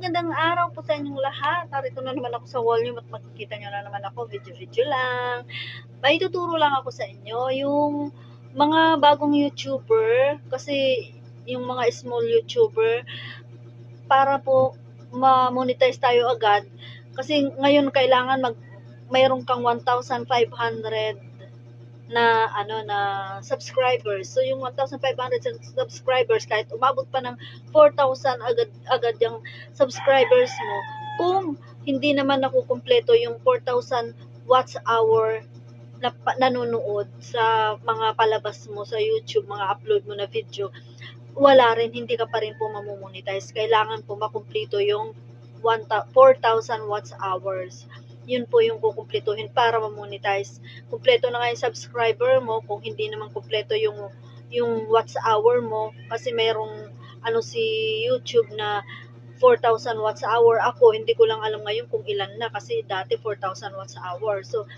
magandang araw po sa inyong lahat. Narito na naman ako sa wall niyo at makikita niyo na naman ako, video-video lang. May tuturo lang ako sa inyo, yung mga bagong YouTuber, kasi yung mga small YouTuber, para po ma-monetize tayo agad. Kasi ngayon kailangan mayroon kang 1,500 na subscribers. So yung 1,500 subscribers, kahit umabot pa ng 4,000 agad yung subscribers mo, kung hindi naman nakukumpleto yung 4,000 watch hour na nanonood sa mga palabas mo sa YouTube, mga upload mo na video, wala rin, hindi ka pa rin po mamomonetize. Kailangan po makumpleto yung 4,000 watch hours. Yun po yung kukumplituhin para ma-monetize. Kumpleto na nga yung subscriber mo, kung hindi naman kumpleto yung watch hour mo, kasi merong si YouTube na 4,000 watch hour. Ako, hindi ko lang alam ngayon kung ilan na, kasi dati 4,000 watch hour. So,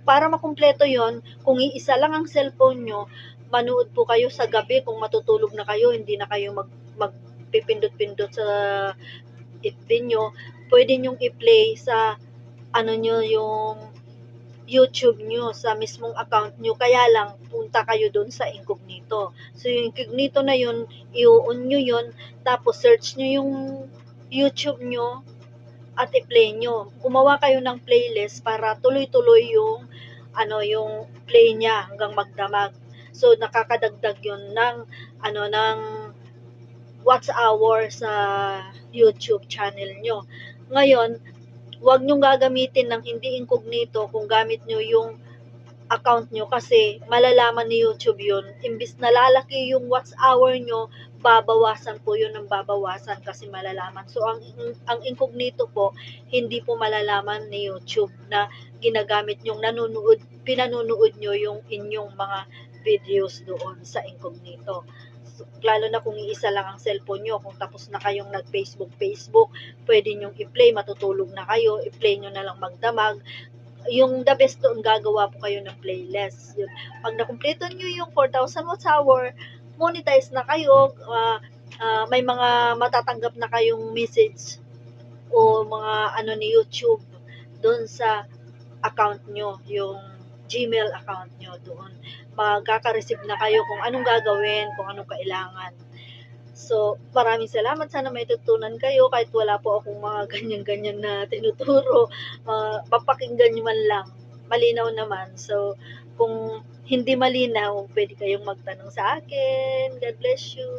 para makumpleto yon, kung iisa lang ang cellphone nyo, manood po kayo sa gabi kung matutulog na kayo, hindi na kayo magpipindot-pindot sa FB nyo, pwede nyong i-play sa yung YouTube nyo, sa mismong account nyo. Kaya lang, punta kayo doon sa incognito. So, yung incognito na yun, i-on nyo yun, tapos search nyo yung YouTube nyo, at i-play nyo. Gumawa kayo ng playlist para tuloy-tuloy yung play niya hanggang magdamag. So, nakakadagdag yun ng watch hour sa YouTube channel nyo. Ngayon, huwag nyo gagamitin ng hindi incognito kung gamit nyo yung account nyo, kasi malalaman ni YouTube yun. Imbis na lalaki yung watch hour nyo, babawasan po yun ng babawasan kasi malalaman. So, ang incognito po, hindi po malalaman ni YouTube na ginagamit nyong pinanunood nyo yung inyong mga videos doon sa incognito. So, lalo na kung iisa lang ang cellphone nyo, kung tapos na kayong nag-Facebook, pwede nyong i-play, matutulog na kayo, i-play nyo na lang magdamag. Yung the best doon, gagawa po kayo ng playlist. Yun. Pag nakumpleto nyo yung 4,000 watch hour, monetize na kayo, may mga matatanggap na kayong message o mga ni YouTube doon sa account nyo, yung Gmail account nyo doon. Magkaka-receive na kayo kung anong gagawin, kung anong kailangan. So, maraming salamat. Sana may tutunan kayo kahit wala po akong mga ganyan-ganyan na tinuturo. Papakinggan nyo man lang. Malinaw naman. So, kung hindi malinaw, pwede kayong magtanong sa akin. God bless you.